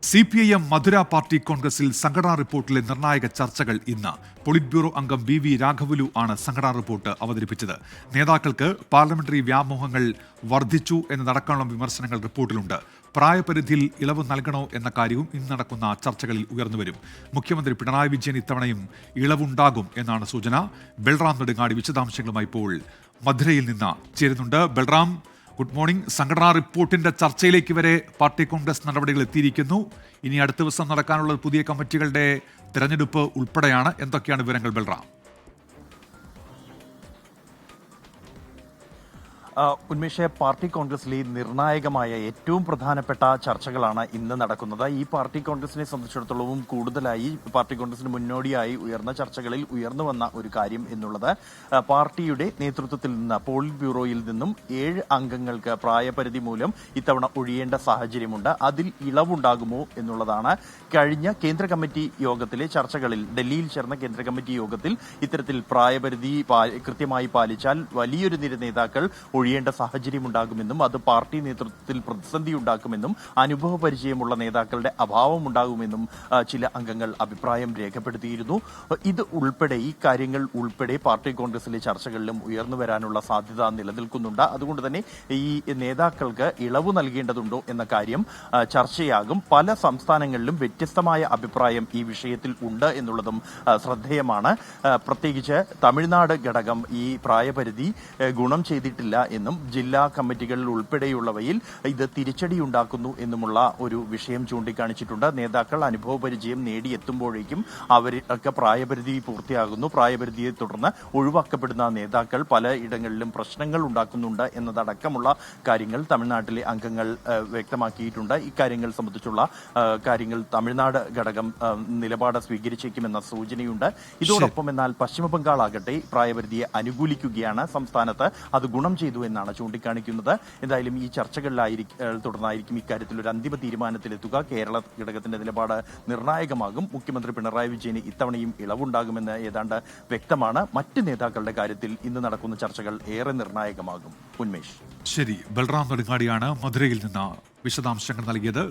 CPIM മധുര party കോൺഗ്രസിൽ സംഘടനാ റിപ്പോർട്ടിലെ നിർണായക ചർച്ചകൾ ഇന്ന്. പോളിറ്റ് ബ്യൂറോ അംഗം VV രാഘവലു ആണ് സംഘടനാ റിപ്പോർട്ട് അവതരിപ്പിച്ചത്. നേതാക്കൾക്ക് പാർലമെന്ററി വ്യാമോഹങ്ങൾ വർദ്ധിച്ചു എന്നതടക്കമുള്ള വിമർശനങ്ങൾ റിപ്പോർട്ടിലുണ്ട്. പ്രായപരിധിയിൽ ഇളവ് നൽകണോ എന്ന കാര്യവും ഇന്ന് നടക്കുന്ന ചർച്ചകളിൽ ഉയർന്നുവരും. മുഖ്യമന്ത്രി പിണറായി വിജയൻ ഇത്തവണയും ഇളവുണ്ടാകും എന്നാണ് സൂചന. ബൽറാം നെടുങ്ങാടി വിശദാംശങ്ങളുമായി ഇപ്പോൾ മധുരയിൽ നിന്ന് ചേരുന്നുണ്ട്. Balram, good morning. സംഘടനാ റിപ്പോർട്ടിന്റെ ചർച്ചയിലേക്ക് വരെ പാർട്ടി കോൺഗ്രസ് നടപടികൾ എത്തിയിരിക്കുന്നു. ഇനി അടുത്ത ദിവസം നടക്കാനുള്ള പുതിയ കമ്മിറ്റികളുടെ തെരഞ്ഞെടുപ്പ് ഉൾപ്പെടെയാണ്. എന്തൊക്കെയാണ് വിവരങ്ങൾ, ബൽറാം? ഉന്മേഷ, പാർട്ടി കോൺഗ്രസിലെ നിർണായകമായ ഏറ്റവും പ്രധാനപ്പെട്ട ചർച്ചകളാണ് ഇന്ന് നടക്കുന്നത്. ഈ പാർട്ടി കോൺഗ്രസിനെ സംബന്ധിച്ചിടത്തോളവും കൂടുതലായി പാർട്ടി കോൺഗ്രസിന് മുന്നോടിയായി ഉയർന്ന ചർച്ചകളിൽ ഉയർന്നു വന്ന ഒരു കാര്യം എന്നുള്ളത് പാർട്ടിയുടെ നേതൃത്വത്തിൽ നിന്ന് പോളിറ്റ് ബ്യൂറോയിൽ നിന്നും 7 അംഗങ്ങൾക്ക് പ്രായപരിധി മൂലം ഇത്തവണ ഒഴിയേണ്ട സാഹചര്യമുണ്ട്. അതിൽ ഇളവുണ്ടാകുമോ എന്നുള്ളതാണ്. കഴിഞ്ഞ കേന്ദ്ര കമ്മിറ്റി യോഗത്തിലെ ചർച്ചകളിൽ, ഡൽഹിയിൽ ചേർന്ന കേന്ദ്ര കമ്മിറ്റി യോഗത്തിൽ ഇത്തരത്തിൽ പ്രായപരിധി കൃത്യമായി പാലിച്ചാൽ വലിയൊരു നിര നേതാക്കൾ ഒഴിയേണ്ട സാഹചര്യമുണ്ടാകുമെന്നും അത് പാർട്ടി നേതൃത്വത്തിൽ പ്രതിസന്ധി ഉണ്ടാക്കുമെന്നും അനുഭവ പരിചയമുള്ള നേതാക്കളുടെ അഭാവം ഉണ്ടാകുമെന്നും ചില അംഗങ്ങൾ അഭിപ്രായം രേഖപ്പെടുത്തിയിരുന്നു. ഇത് ഉൾപ്പെടെ, ഈ കാര്യങ്ങൾ ഉൾപ്പെടെ പാർട്ടി കോൺഗ്രസിലെ ചർച്ചകളിലും ഉയർന്നു വരാനുള്ള സാധ്യത നിലനിൽക്കുന്നുണ്ട്. അതുകൊണ്ട് തന്നെ ഈ നേതാക്കൾക്ക് ഇളവ് നൽകേണ്ടതുണ്ടോ എന്ന കാര്യം ചർച്ചയാകും. പല സംസ്ഥാനങ്ങളിലും വ്യത്യസ്തമായ അഭിപ്രായം ഈ വിഷയത്തിൽ ഉണ്ട് എന്നുള്ളതും ശ്രദ്ധേയമാണ്. പ്രത്യേകിച്ച് തമിഴ്നാട് ഘടകം ഈ പ്രായപരിധി ഗുണം ചെയ്തിട്ടില്ല എന്നും ജില്ലാ കമ്മിറ്റികളിൽ ഉൾപ്പെടെയുള്ളവയിൽ ഇത് തിരിച്ചടിയുണ്ടാക്കുന്നു എന്നുമുള്ള ഒരു വിഷയം ചൂണ്ടിക്കാണിച്ചിട്ടുണ്ട്. നേതാക്കൾ അനുഭവ പരിചയം നേടിയെത്തുമ്പോഴേക്കും അവർക്ക് പ്രായപരിധി പൂർത്തിയാകുന്നു. പ്രായപരിധിയെ തുടർന്ന് ഒഴിവാക്കപ്പെടുന്ന നേതാക്കൾ പലയിടങ്ങളിലും പ്രശ്നങ്ങൾ ഉണ്ടാക്കുന്നുണ്ട് എന്നതടക്കമുള്ള കാര്യങ്ങൾ തമിഴ്നാട്ടിലെ അംഗങ്ങൾ വ്യക്തമാക്കിയിട്ടുണ്ട്. ഇക്കാര്യങ്ങൾ സംബന്ധിച്ചുള്ള കാര്യങ്ങൾ തമിഴ്നാട് ഘടകം നിലപാട് സ്വീകരിച്ചേക്കുമെന്ന സൂചനയുണ്ട്. ഇതോടൊപ്പം എന്നാൽ പശ്ചിമബംഗാൾ ആകട്ടെ പ്രായപരിധിയെ അനുകൂലിക്കുകയാണ്. സംസ്ഥാനത്ത് അത് ഗുണം ചെയ്തു എന്നാണ് ചൂണ്ടിക്കാണിക്കുന്നത്. എന്തായാലും ഈ തുടർന്നായിരിക്കും ഇക്കാര്യത്തിൽ ഒരു അന്തിമ തീരുമാനത്തിലെത്തുക. കേരള ഘടകത്തിന്റെ നിലപാട് നിർണായകമാകും. മുഖ്യമന്ത്രി പിണറായി വിജയന് ഇത്തവണയും ഇളവുണ്ടാകുമെന്ന് ഏതാണ്ട് വ്യക്തമാണ്. മറ്റ് നേതാക്കളുടെ കാര്യത്തിൽ ഇന്ന് നടക്കുന്ന ചർച്ചകൾ ഏറെ നിർണായകമാകും. ഉന്മേഷ്. ശരി, ബൽറാം നെടുങ്ങാടിയാണ് മധുരയിൽ നിന്ന് വിശദാംശങ്ങൾ നൽകിയത്.